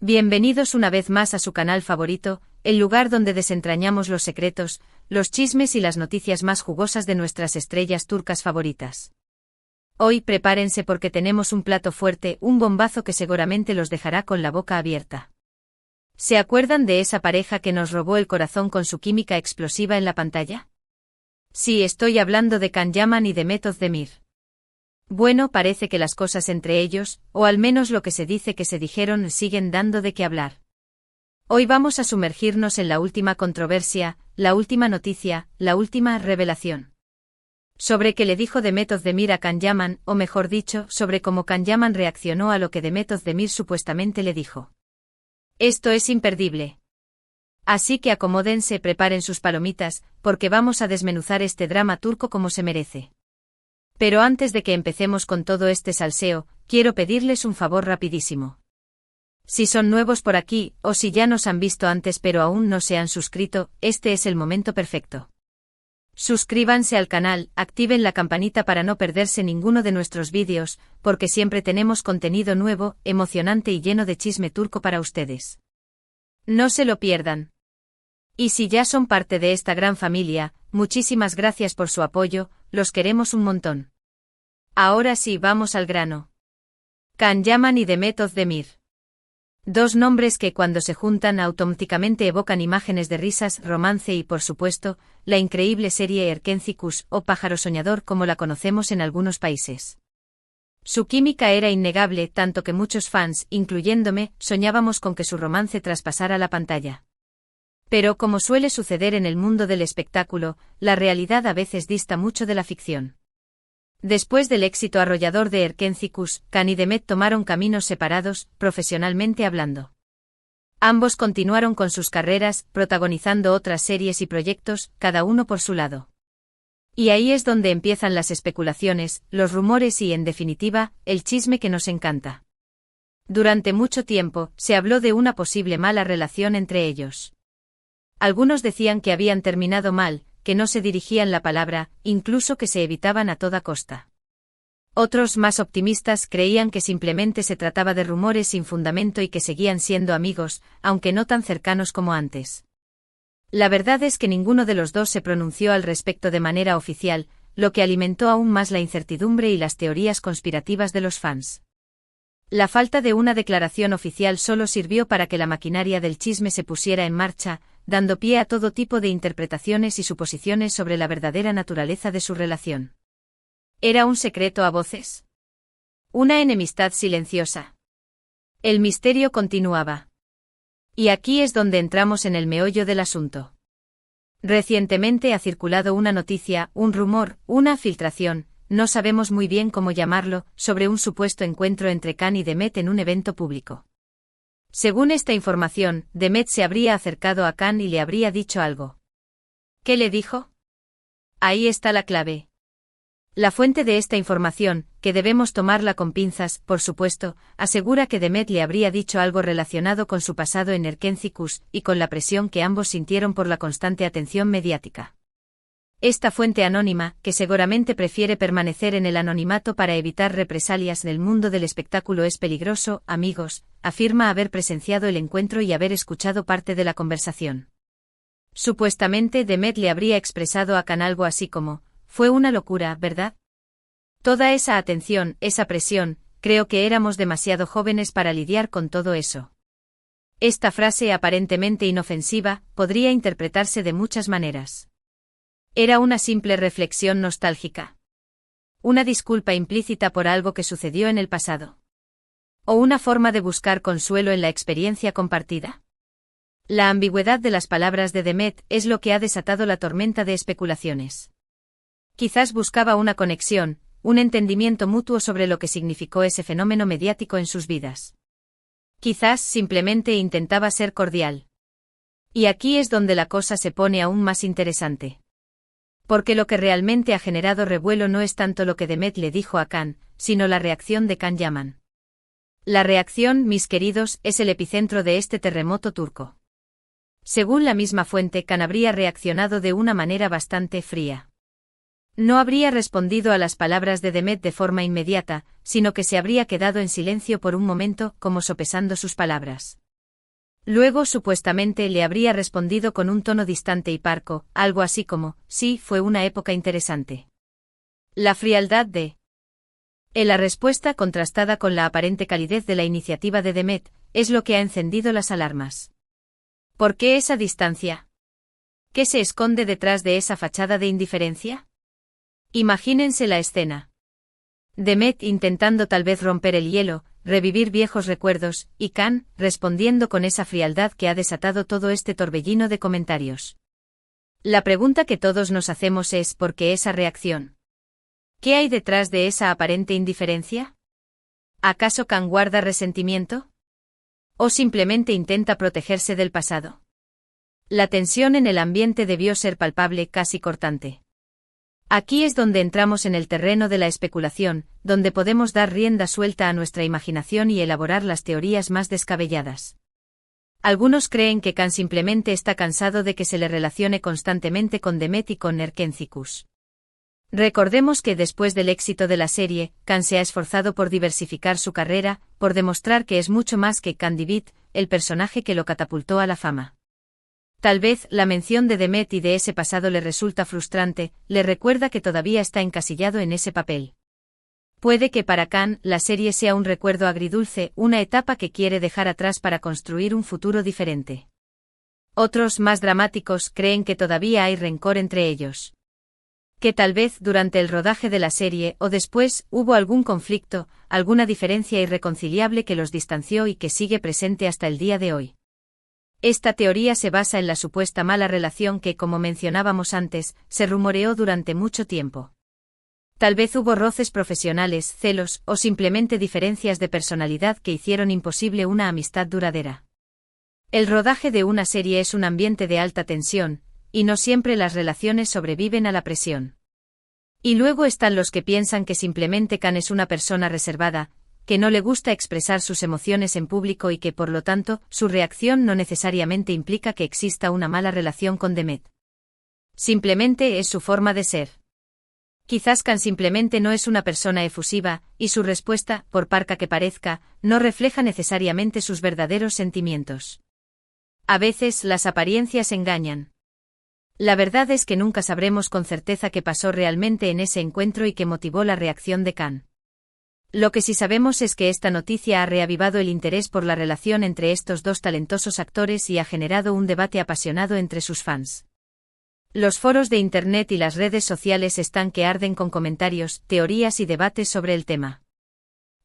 Bienvenidos una vez más a su canal favorito, el lugar donde desentrañamos los secretos, los chismes y las noticias más jugosas de nuestras estrellas turcas favoritas. Hoy prepárense porque tenemos un plato fuerte, un bombazo que seguramente los dejará con la boca abierta. ¿Se acuerdan de esa pareja que nos robó el corazón con su química explosiva en la pantalla? Sí, estoy hablando de Can Yaman y Demet Özdemir. Bueno, parece que las cosas entre ellos, o al menos lo que se dice que se dijeron, siguen dando de qué hablar. Hoy vamos a sumergirnos en la última controversia, la última noticia, la última revelación. Sobre qué le dijo Demet Özdemir a Can Yaman, o mejor dicho, sobre cómo Can Yaman reaccionó a lo que Demet Özdemir supuestamente le dijo. Esto es imperdible. Así que acomódense, preparen sus palomitas, porque vamos a desmenuzar este drama turco como se merece. Pero antes de que empecemos con todo este salseo, quiero pedirles un favor rapidísimo. Si son nuevos por aquí, o si ya nos han visto antes pero aún no se han suscrito, este es el momento perfecto. Suscríbanse al canal, activen la campanita para no perderse ninguno de nuestros vídeos, porque siempre tenemos contenido nuevo, emocionante y lleno de chisme turco para ustedes. No se lo pierdan. Y si ya son parte de esta gran familia, muchísimas gracias por su apoyo, los queremos un montón. Ahora sí, vamos al grano. Can Yaman y Demet Özdemir. Dos nombres que cuando se juntan automáticamente evocan imágenes de risas, romance y por supuesto, la increíble serie Erkenci o Pájaro Soñador como la conocemos en algunos países. Su química era innegable, tanto que muchos fans, incluyéndome, soñábamos con que su romance traspasara la pantalla. Pero como suele suceder en el mundo del espectáculo, la realidad a veces dista mucho de la ficción. Después del éxito arrollador de Erkenci, Can y Demet tomaron caminos separados, profesionalmente hablando. Ambos continuaron con sus carreras, protagonizando otras series y proyectos, cada uno por su lado. Y ahí es donde empiezan las especulaciones, los rumores y, en definitiva, el chisme que nos encanta. Durante mucho tiempo, se habló de una posible mala relación entre ellos. Algunos decían que habían terminado mal, que no se dirigían la palabra, incluso que se evitaban a toda costa. Otros, más optimistas, creían que simplemente se trataba de rumores sin fundamento y que seguían siendo amigos, aunque no tan cercanos como antes. La verdad es que ninguno de los dos se pronunció al respecto de manera oficial, lo que alimentó aún más la incertidumbre y las teorías conspirativas de los fans. La falta de una declaración oficial solo sirvió para que la maquinaria del chisme se pusiera en marcha, dando pie a todo tipo de interpretaciones y suposiciones sobre la verdadera naturaleza de su relación. ¿Era un secreto a voces? ¿Una enemistad silenciosa? El misterio continuaba. Y aquí es donde entramos en el meollo del asunto. Recientemente ha circulado una noticia, un rumor, una filtración, no sabemos muy bien cómo llamarlo, sobre un supuesto encuentro entre Can y Demet en un evento público. Según esta información, Demet se habría acercado a Can y le habría dicho algo. ¿Qué le dijo? Ahí está la clave. La fuente de esta información, que debemos tomarla con pinzas, por supuesto, asegura que Demet le habría dicho algo relacionado con su pasado en Erkenci y con la presión que ambos sintieron por la constante atención mediática. Esta fuente anónima, que seguramente prefiere permanecer en el anonimato para evitar represalias del mundo del espectáculo es peligroso, amigos, afirma haber presenciado el encuentro y haber escuchado parte de la conversación. Supuestamente Demet le habría expresado a Can algo así como, fue una locura, ¿verdad? Toda esa atención, esa presión, creo que éramos demasiado jóvenes para lidiar con todo eso. Esta frase aparentemente inofensiva, podría interpretarse de muchas maneras. Era una simple reflexión nostálgica. Una disculpa implícita por algo que sucedió en el pasado. O una forma de buscar consuelo en la experiencia compartida. La ambigüedad de las palabras de Demet es lo que ha desatado la tormenta de especulaciones. Quizás buscaba una conexión, un entendimiento mutuo sobre lo que significó ese fenómeno mediático en sus vidas. Quizás simplemente intentaba ser cordial. Y aquí es donde la cosa se pone aún más interesante. Porque lo que realmente ha generado revuelo no es tanto lo que Demet le dijo a Can, sino la reacción de Can Yaman. La reacción, mis queridos, es el epicentro de este terremoto turco. Según la misma fuente, Can habría reaccionado de una manera bastante fría. No habría respondido a las palabras de Demet de forma inmediata, sino que se habría quedado en silencio por un momento, como sopesando sus palabras. Luego supuestamente le habría respondido con un tono distante y parco, algo así como, sí, fue una época interesante. La frialdad de la respuesta, contrastada con la aparente calidez de la iniciativa de Demet, es lo que ha encendido las alarmas. ¿Por qué esa distancia? ¿Qué se esconde detrás de esa fachada de indiferencia? Imagínense la escena. Demet intentando tal vez romper el hielo, revivir viejos recuerdos, y Khan respondiendo con esa frialdad que ha desatado todo este torbellino de comentarios. La pregunta que todos nos hacemos es ¿por qué esa reacción? ¿Qué hay detrás de esa aparente indiferencia? ¿Acaso Khan guarda resentimiento? ¿O simplemente intenta protegerse del pasado? La tensión en el ambiente debió ser palpable, casi cortante. Aquí es donde entramos en el terreno de la especulación, donde podemos dar rienda suelta a nuestra imaginación y elaborar las teorías más descabelladas. Algunos creen que Khan simplemente está cansado de que se le relacione constantemente con Demet y con Erkendzicus. Recordemos que después del éxito de la serie, Khan se ha esforzado por diversificar su carrera, por demostrar que es mucho más que Khan Divid, el personaje que lo catapultó a la fama. Tal vez la mención de Demet y de ese pasado le resulta frustrante, le recuerda que todavía está encasillado en ese papel. Puede que para Khan la serie sea un recuerdo agridulce, una etapa que quiere dejar atrás para construir un futuro diferente. Otros, más dramáticos, creen que todavía hay rencor entre ellos. Que tal vez durante el rodaje de la serie o después hubo algún conflicto, alguna diferencia irreconciliable que los distanció y que sigue presente hasta el día de hoy. Esta teoría se basa en la supuesta mala relación que, como mencionábamos antes, se rumoreó durante mucho tiempo. Tal vez hubo roces profesionales, celos, o simplemente diferencias de personalidad que hicieron imposible una amistad duradera. El rodaje de una serie es un ambiente de alta tensión, y no siempre las relaciones sobreviven a la presión. Y luego están los que piensan que simplemente Khan es una persona reservada, que no le gusta expresar sus emociones en público y que por lo tanto, su reacción no necesariamente implica que exista una mala relación con Demet. Simplemente es su forma de ser. Quizás Khan simplemente no es una persona efusiva, y su respuesta, por parca que parezca, no refleja necesariamente sus verdaderos sentimientos. A veces las apariencias engañan. La verdad es que nunca sabremos con certeza qué pasó realmente en ese encuentro y qué motivó la reacción de Khan. Lo que sí sabemos es que esta noticia ha reavivado el interés por la relación entre estos dos talentosos actores y ha generado un debate apasionado entre sus fans. Los foros de Internet y las redes sociales están que arden con comentarios, teorías y debates sobre el tema.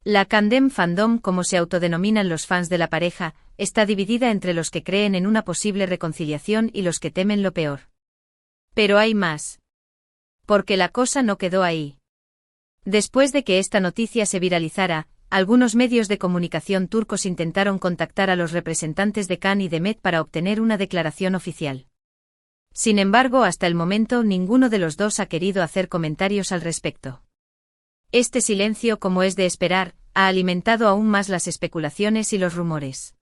La Khandem Fandom, como se autodenominan los fans de la pareja, está dividida entre los que creen en una posible reconciliación y los que temen lo peor. Pero hay más. Porque la cosa no quedó ahí. Después de que esta noticia se viralizara, algunos medios de comunicación turcos intentaron contactar a los representantes de Khan y Demet para obtener una declaración oficial. Sin embargo, hasta el momento ninguno de los dos ha querido hacer comentarios al respecto. Este silencio, como es de esperar, ha alimentado aún más las especulaciones y los rumores.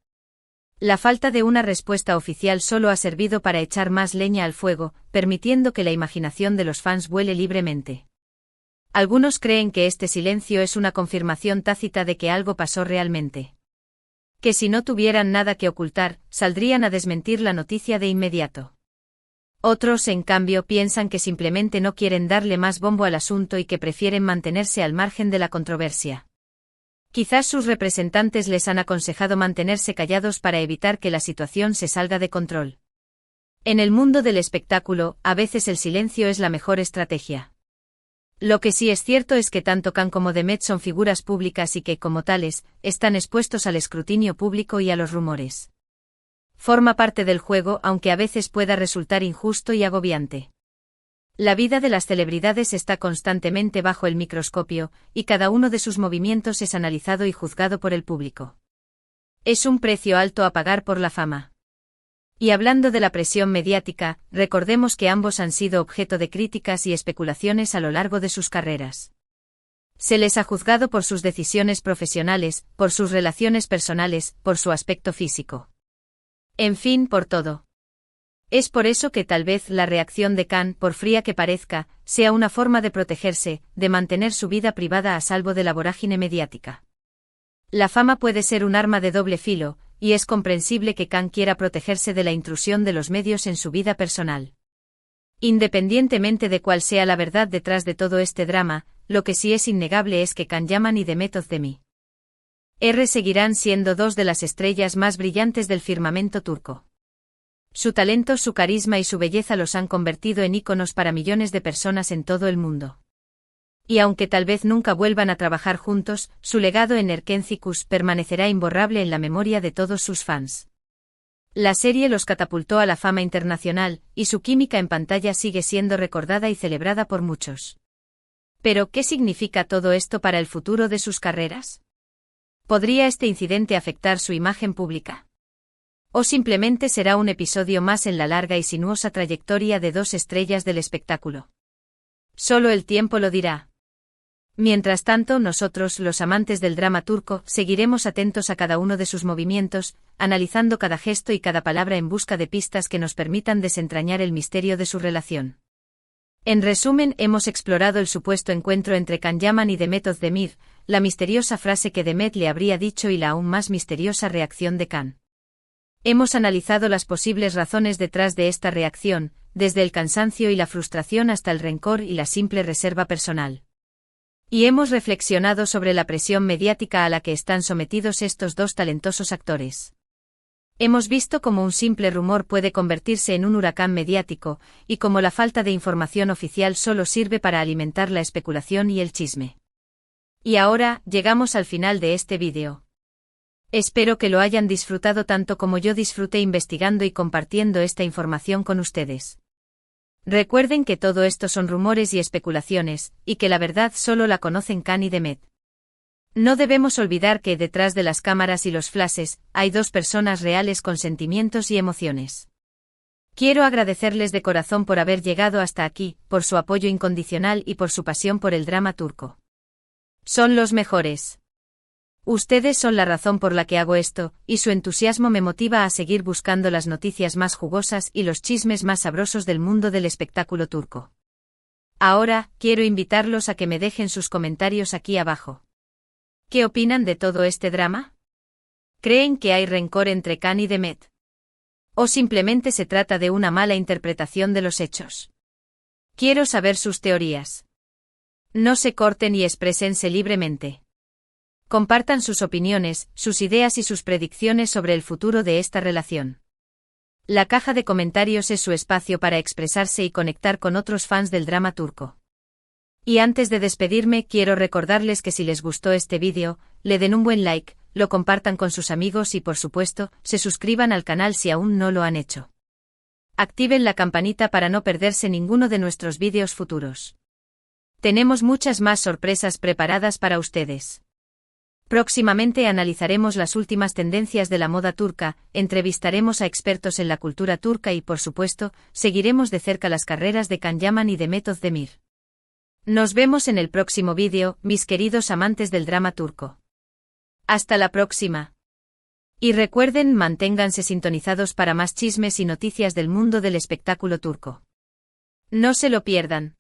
La falta de una respuesta oficial solo ha servido para echar más leña al fuego, permitiendo que la imaginación de los fans vuele libremente. Algunos creen que este silencio es una confirmación tácita de que algo pasó realmente. Que si no tuvieran nada que ocultar, saldrían a desmentir la noticia de inmediato. Otros, en cambio, piensan que simplemente no quieren darle más bombo al asunto y que prefieren mantenerse al margen de la controversia. Quizás sus representantes les han aconsejado mantenerse callados para evitar que la situación se salga de control. En el mundo del espectáculo, a veces el silencio es la mejor estrategia. Lo que sí es cierto es que tanto Khan como Demet son figuras públicas y que, como tales, están expuestos al escrutinio público y a los rumores. Forma parte del juego, aunque a veces pueda resultar injusto y agobiante. La vida de las celebridades está constantemente bajo el microscopio, y cada uno de sus movimientos es analizado y juzgado por el público. Es un precio alto a pagar por la fama. Y hablando de la presión mediática, recordemos que ambos han sido objeto de críticas y especulaciones a lo largo de sus carreras. Se les ha juzgado por sus decisiones profesionales, por sus relaciones personales, por su aspecto físico. En fin, por todo. Es por eso que tal vez la reacción de Khan, por fría que parezca, sea una forma de protegerse, de mantener su vida privada a salvo de la vorágine mediática. La fama puede ser un arma de doble filo, y es comprensible que Can quiera protegerse de la intrusión de los medios en su vida personal. Independientemente de cuál sea la verdad detrás de todo este drama, lo que sí es innegable es que Can Yaman y Demet Özdemir seguirán siendo dos de las estrellas más brillantes del firmamento turco. Su talento, su carisma y su belleza los han convertido en íconos para millones de personas en todo el mundo. Y aunque tal vez nunca vuelvan a trabajar juntos, su legado en Erkencikus permanecerá imborrable en la memoria de todos sus fans. La serie los catapultó a la fama internacional, y su química en pantalla sigue siendo recordada y celebrada por muchos. Pero, ¿qué significa todo esto para el futuro de sus carreras? ¿Podría este incidente afectar su imagen pública? ¿O simplemente será un episodio más en la larga y sinuosa trayectoria de dos estrellas del espectáculo? Solo el tiempo lo dirá. Mientras tanto, nosotros, los amantes del drama turco, seguiremos atentos a cada uno de sus movimientos, analizando cada gesto y cada palabra en busca de pistas que nos permitan desentrañar el misterio de su relación. En resumen, hemos explorado el supuesto encuentro entre Can Yaman y Demet Özdemir, la misteriosa frase que Demet le habría dicho y la aún más misteriosa reacción de Can. Hemos analizado las posibles razones detrás de esta reacción, desde el cansancio y la frustración hasta el rencor y la simple reserva personal. Y hemos reflexionado sobre la presión mediática a la que están sometidos estos dos talentosos actores. Hemos visto cómo un simple rumor puede convertirse en un huracán mediático, y cómo la falta de información oficial solo sirve para alimentar la especulación y el chisme. Y ahora, llegamos al final de este vídeo. Espero que lo hayan disfrutado tanto como yo disfruté investigando y compartiendo esta información con ustedes. Recuerden que todo esto son rumores y especulaciones, y que la verdad solo la conocen Can y Demet. No debemos olvidar que detrás de las cámaras y los flashes, hay dos personas reales con sentimientos y emociones. Quiero agradecerles de corazón por haber llegado hasta aquí, por su apoyo incondicional y por su pasión por el drama turco. Son los mejores. Ustedes son la razón por la que hago esto, y su entusiasmo me motiva a seguir buscando las noticias más jugosas y los chismes más sabrosos del mundo del espectáculo turco. Ahora, quiero invitarlos a que me dejen sus comentarios aquí abajo. ¿Qué opinan de todo este drama? ¿Creen que hay rencor entre Can y Demet? ¿O simplemente se trata de una mala interpretación de los hechos? Quiero saber sus teorías. No se corten y exprésense libremente. Compartan sus opiniones, sus ideas y sus predicciones sobre el futuro de esta relación. La caja de comentarios es su espacio para expresarse y conectar con otros fans del drama turco. Y antes de despedirme, quiero recordarles que si les gustó este vídeo, le den un buen like, lo compartan con sus amigos y por supuesto, se suscriban al canal si aún no lo han hecho. Activen la campanita para no perderse ninguno de nuestros vídeos futuros. Tenemos muchas más sorpresas preparadas para ustedes. Próximamente analizaremos las últimas tendencias de la moda turca, entrevistaremos a expertos en la cultura turca y, por supuesto, seguiremos de cerca las carreras de Can Yaman y Demet Özdemir. Nos vemos en el próximo vídeo, mis queridos amantes del drama turco. Hasta la próxima. Y recuerden, manténganse sintonizados para más chismes y noticias del mundo del espectáculo turco. No se lo pierdan.